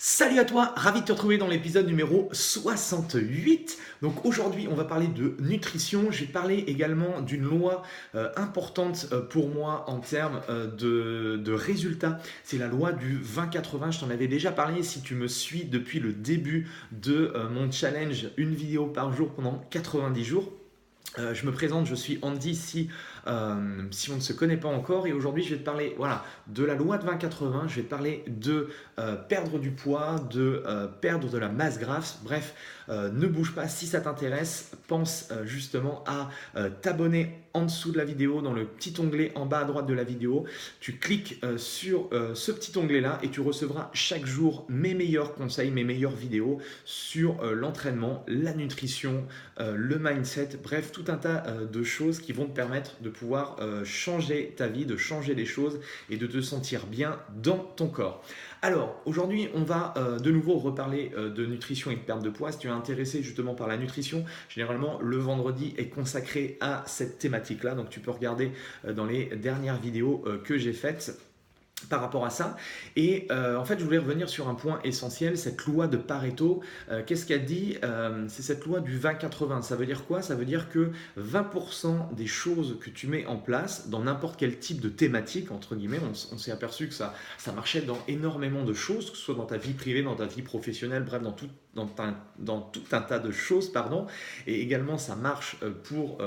Salut à toi, ravi de te retrouver dans l'épisode numéro 68. Donc aujourd'hui, on va parler de nutrition. Je vais parler également d'une loi importante pour moi en termes de résultats. C'est la loi du 20-80. Je t'en avais déjà parlé si tu me suis depuis le début de mon challenge, une vidéo par jour pendant 90 jours. Je me présente, je suis Andy si on ne se connaît pas encore et aujourd'hui je vais te parler voilà, de la loi de 20-80, je vais te parler de perdre du poids, de perdre de la masse grasse, bref, ne bouge pas si ça t'intéresse, pense justement à t'abonner en dessous de la vidéo, dans le petit onglet en bas à droite de la vidéo, tu cliques sur ce petit onglet là et tu recevras chaque jour mes meilleurs conseils, mes meilleures vidéos sur l'entraînement, la nutrition, le mindset, bref, tout un tas de choses qui vont te permettre de pouvoir changer ta vie, de changer les choses et de te sentir bien dans ton corps. Alors, aujourd'hui, on va de nouveau reparler de nutrition et de perte de poids. Si tu es intéressé justement par la nutrition, généralement, le vendredi est consacré à cette thématique-là. Donc, tu peux regarder dans les dernières vidéos que j'ai faites par rapport à ça. Et en fait, je voulais revenir sur un point essentiel, cette loi de Pareto. Qu'est-ce qu'elle dit? C'est cette loi du 20-80. Ça veut dire quoi? Ça veut dire que 20% des choses que tu mets en place dans n'importe quel type de thématique, entre guillemets, on s'est aperçu que ça marchait dans énormément de choses, que ce soit dans ta vie privée, dans ta vie professionnelle, bref, dans tout un tas de choses, pardon. Et également, ça marche pour,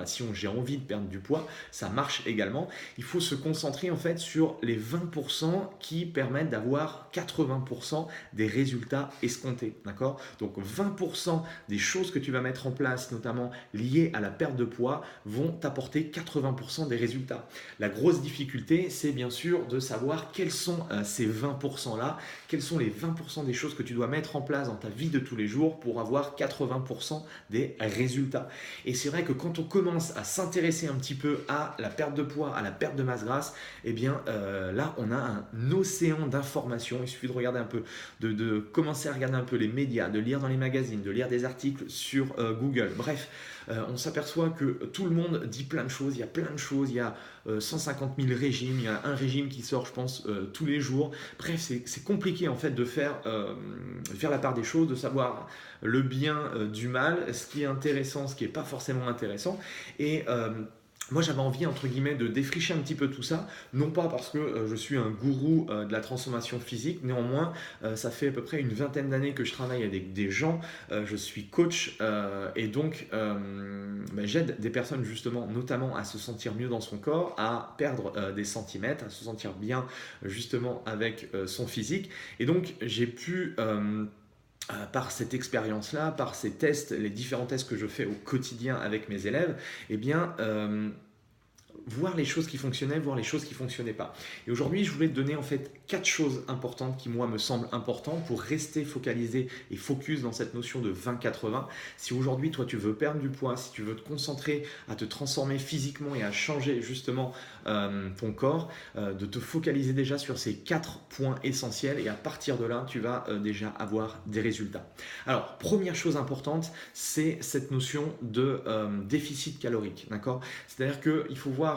si j'ai envie de perdre du poids, ça marche également. Il faut se concentrer en fait sur les 20% qui permettent d'avoir 80% des résultats escomptés. D'accord? Donc 20% des choses que tu vas mettre en place, notamment liées à la perte de poids, vont t'apporter 80% des résultats. La grosse difficulté, c'est bien sûr de savoir quels sont ces 20%-là, quels sont les 20% des choses que tu dois mettre en place dans ta vie de tous les jours pour avoir 80% des résultats. Et c'est vrai que quand on commence à s'intéresser un petit peu à la perte de poids, à la perte de masse grasse, eh bien là on a un océan d'informations. Il suffit de regarder un peu, de commencer à regarder un peu les médias, de lire dans les magazines, de lire des articles sur Google. Bref, on s'aperçoit que tout le monde dit plein de choses, il y a plein de choses, il y a 150 000 régimes, il y a un régime qui sort je pense tous les jours. Bref, c'est compliqué en fait de faire la part des choses, de savoir le bien du mal, ce qui est intéressant, ce qui n'est pas forcément intéressant. Et moi j'avais envie entre guillemets de défricher un petit peu tout ça, non pas parce que je suis un gourou de la transformation physique, néanmoins ça fait à peu près une vingtaine d'années que je travaille avec des gens, je suis coach et donc j'aide des personnes justement notamment à se sentir mieux dans son corps, à perdre des centimètres, à se sentir bien justement avec son physique. Et donc j'ai pu par cette expérience-là, par ces tests, les différents tests que je fais au quotidien avec mes élèves, eh bien, voir les choses qui fonctionnaient, voir les choses qui ne fonctionnaient pas. Et aujourd'hui, je voulais te donner en fait 4 choses importantes qui, moi, me semblent importantes pour rester focalisé et focus dans cette notion de 20-80. Si aujourd'hui, toi, tu veux perdre du poids, si tu veux te concentrer à te transformer physiquement et à changer justement ton corps, de te focaliser déjà sur ces 4 points essentiels et à partir de là, tu vas déjà avoir des résultats. Alors, première chose importante, c'est cette notion de déficit calorique, d'accord? C'est-à-dire qu'il faut voir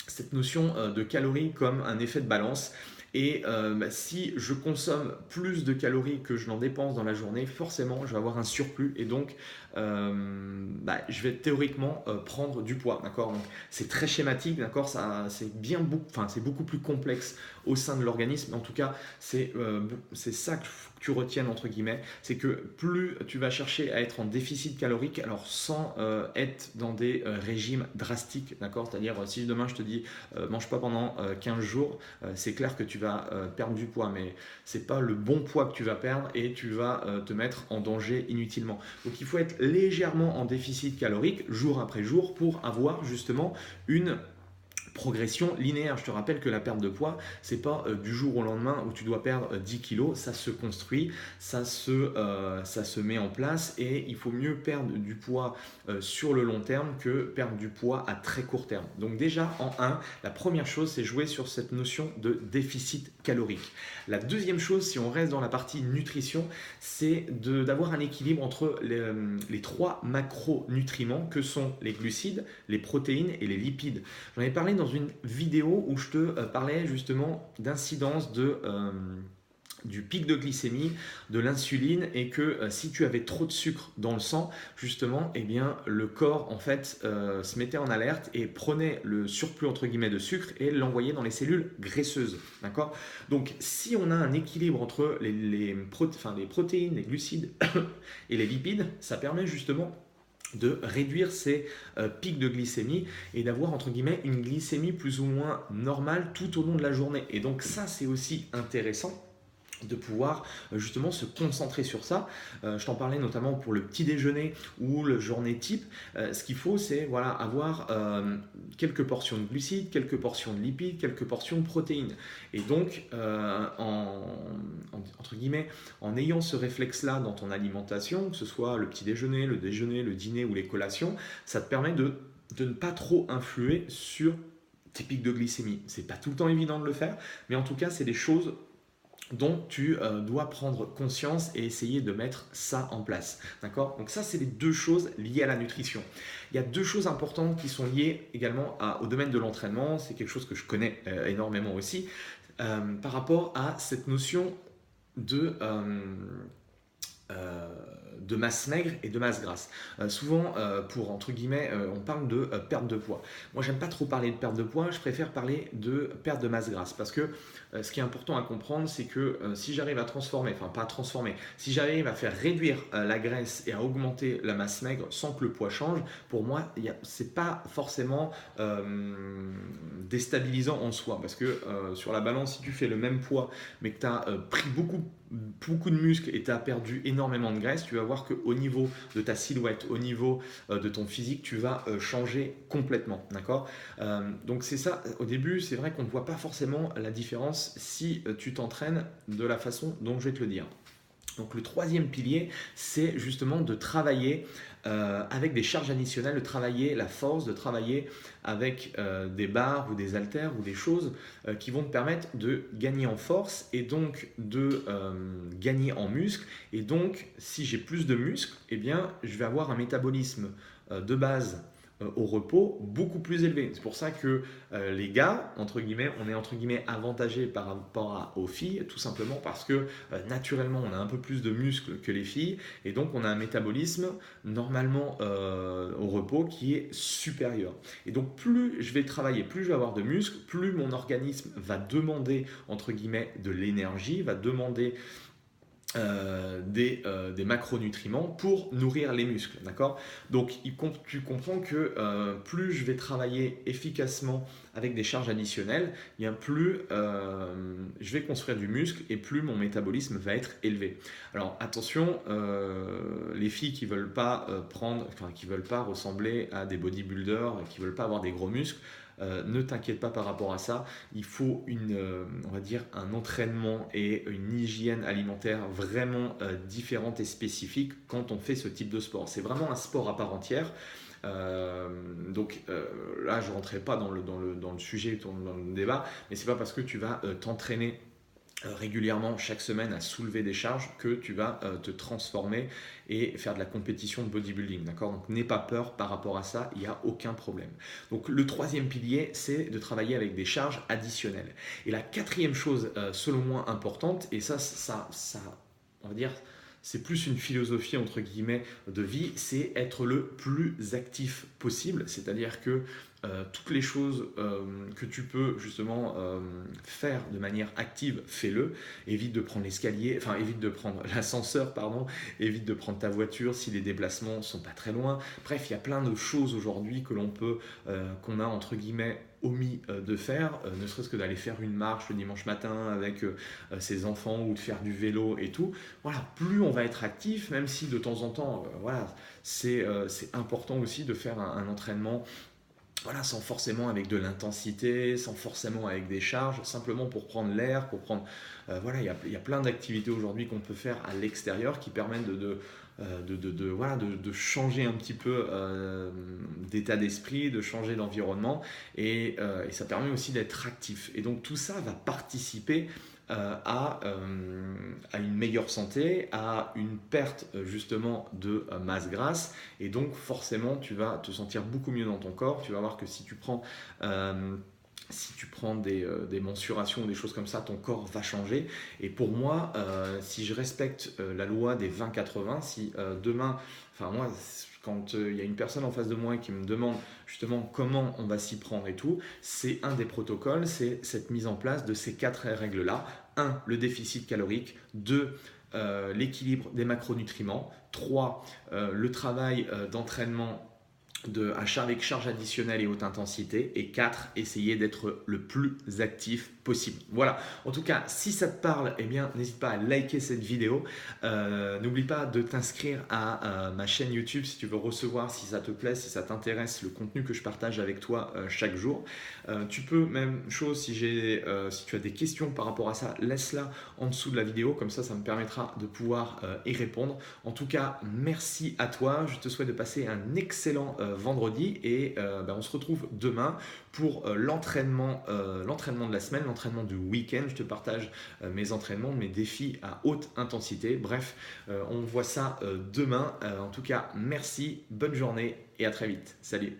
cette notion de calories comme un effet de balance. Et si je consomme plus de calories que je n'en dépense dans la journée, forcément, je vais avoir un surplus et donc je vais théoriquement prendre du poids. D'accord? Donc, c'est très schématique, d'accord? C'est beaucoup plus complexe au sein de l'organisme. En tout cas, c'est ça que tu retiennes entre guillemets, c'est que plus tu vas chercher à être en déficit calorique, alors sans être dans des régimes drastiques, d'accord? C'est-à-dire si demain je te dis mange pas pendant 15 jours, c'est clair que tu vas perdre du poids, mais c'est pas le bon poids que tu vas perdre et tu vas te mettre en danger inutilement. Donc il faut être légèrement en déficit calorique jour après jour pour avoir justement une progression linéaire. Je te rappelle que la perte de poids, c'est pas du jour au lendemain où tu dois perdre 10 kilos, ça se construit, ça se met en place et il faut mieux perdre du poids sur le long terme que perdre du poids à très court terme. Donc déjà en 1, la première chose c'est jouer sur cette notion de déficit calorique. La deuxième chose, si on reste dans la partie nutrition, c'est d'avoir un équilibre entre les 3 macronutriments que sont les glucides, les protéines et les lipides. J'en ai parlé dans une vidéo où je te parlais justement d'incidence du pic de glycémie, de l'insuline, et que si tu avais trop de sucre dans le sang, justement, eh bien, le corps en fait se mettait en alerte et prenait le surplus entre guillemets de sucre et l'envoyait dans les cellules graisseuses. D'accord. Donc, si on a un équilibre entre les protéines, les glucides et les lipides, ça permet justement de réduire ces pics de glycémie et d'avoir entre guillemets une glycémie plus ou moins normale tout au long de la journée. Et donc ça, c'est aussi intéressant de pouvoir justement se concentrer sur ça. Je t'en parlais notamment pour le petit déjeuner ou le journée type. Ce qu'il faut, c'est voilà, avoir quelques portions de glucides, quelques portions de lipides, quelques portions de protéines. Et donc, entre guillemets, en ayant ce réflexe-là dans ton alimentation, que ce soit le petit déjeuner, le dîner ou les collations, ça te permet de ne pas trop influer sur tes pics de glycémie. C'est pas tout le temps évident de le faire, mais en tout cas, c'est des choses dont tu dois prendre conscience et essayer de mettre ça en place. D'accord. Donc ça, c'est les deux choses liées à la nutrition. Il y a deux choses importantes qui sont liées également au domaine de l'entraînement. C'est quelque chose que je connais énormément aussi, par rapport à cette notion de... de masse maigre et de masse grasse. Souvent, pour entre guillemets, on parle de perte de poids. Moi, j'aime pas trop parler de perte de poids, je préfère parler de perte de masse grasse parce que ce qui est important à comprendre, c'est que si j'arrive à transformer, enfin pas à transformer, si j'arrive à faire réduire la graisse et à augmenter la masse maigre sans que le poids change, pour moi, c'est pas forcément déstabilisant en soi parce que sur la balance, si tu fais le même poids mais que tu as pris beaucoup de muscles et tu as perdu énormément de graisse, tu vas voir qu'au niveau de ta silhouette, au niveau de ton physique, tu vas changer complètement. D'accord. Donc c'est ça, au début, c'est vrai qu'on ne voit pas forcément la différence si tu t'entraînes de la façon dont je vais te le dire. Donc le troisième pilier, c'est justement de travailler avec des charges additionnelles, de travailler la force, de travailler avec des barres ou des haltères ou des choses qui vont te permettre de gagner en force et donc de gagner en muscle. Et donc, si j'ai plus de muscles, eh bien, je vais avoir un métabolisme de base au repos beaucoup plus élevé. C'est pour ça que les gars, entre guillemets, on est entre guillemets avantagés par rapport aux filles, tout simplement parce que naturellement on a un peu plus de muscles que les filles et donc on a un métabolisme normalement au repos qui est supérieur. Et donc plus je vais travailler, plus je vais avoir de muscles, plus mon organisme va demander entre guillemets de l'énergie, va demander des macronutriments pour nourrir les muscles, d'accord. Donc tu comprends que plus je vais travailler efficacement avec des charges additionnelles, bien plus je vais construire du muscle et plus mon métabolisme va être élevé. Alors attention, les filles qui veulent pas qui veulent pas ressembler à des bodybuilders, qui veulent pas avoir des gros muscles, ne t'inquiète pas par rapport à ça. Il faut on va dire un entraînement et une hygiène alimentaire vraiment différente et spécifique quand on fait ce type de sport. C'est vraiment un sport à part entière. Donc là, je ne rentrerai pas dans le sujet, dans le débat, mais c'est pas parce que tu vas t'entraîner régulièrement chaque semaine à soulever des charges que tu vas te transformer et faire de la compétition de bodybuilding, d'accord. Donc n'aie pas peur par rapport à ça, il n'y a aucun problème. Donc le troisième pilier, c'est de travailler avec des charges additionnelles. Et la quatrième chose selon moi importante, et ça on va dire c'est plus une philosophie entre guillemets de vie, c'est être le plus actif possible, c'est-à-dire que toutes les choses que tu peux justement faire de manière active, fais-le. Évite de prendre évite de prendre l'ascenseur, évite de prendre ta voiture si les déplacements sont pas très loin. Bref, il y a plein de choses aujourd'hui que qu'on a entre guillemets omis de faire, ne serait-ce que d'aller faire une marche le dimanche matin avec ses enfants ou de faire du vélo et tout. Voilà, plus on va être actif, même si de temps en temps, c'est important aussi de faire un entraînement. Voilà, sans forcément avec de l'intensité, sans forcément avec des charges, simplement pour prendre l'air, pour prendre... voilà, il y a plein d'activités aujourd'hui qu'on peut faire à l'extérieur qui permettent de changer un petit peu d'état d'esprit, de changer d'environnement et ça permet aussi d'être actif. Et donc tout ça va participer à une meilleure santé, à une perte justement de masse grasse et donc forcément tu vas te sentir beaucoup mieux dans ton corps. Tu vas voir que si tu prends si tu prends des mensurations ou des choses comme ça, ton corps va changer. Et pour moi, si je respecte la loi des 20-80, si demain, enfin moi, quand il y a une personne en face de moi qui me demande justement comment on va s'y prendre et tout, c'est un des protocoles, c'est cette mise en place de ces quatre règles-là. Un, le déficit calorique. Deux, l'équilibre des macronutriments. Trois, le travail d'entraînement avec charge additionnelle et haute intensité. Et 4, essayer d'être le plus actif possible. Voilà. En tout cas, si ça te parle, eh bien, n'hésite pas à liker cette vidéo. N'oublie pas de t'inscrire à ma chaîne YouTube si tu veux recevoir, si ça te plaît, si ça t'intéresse, le contenu que je partage avec toi chaque jour. Tu peux, même chose, si tu as des questions par rapport à ça, laisse-la en dessous de la vidéo. Comme ça me permettra de pouvoir y répondre. En tout cas, merci à toi. Je te souhaite de passer un excellent vendredi et on se retrouve demain pour l'entraînement de la semaine, l'entraînement du week-end. Je te partage mes entraînements, mes défis à haute intensité. Bref, on voit ça demain. En tout cas, merci, bonne journée et à très vite. Salut.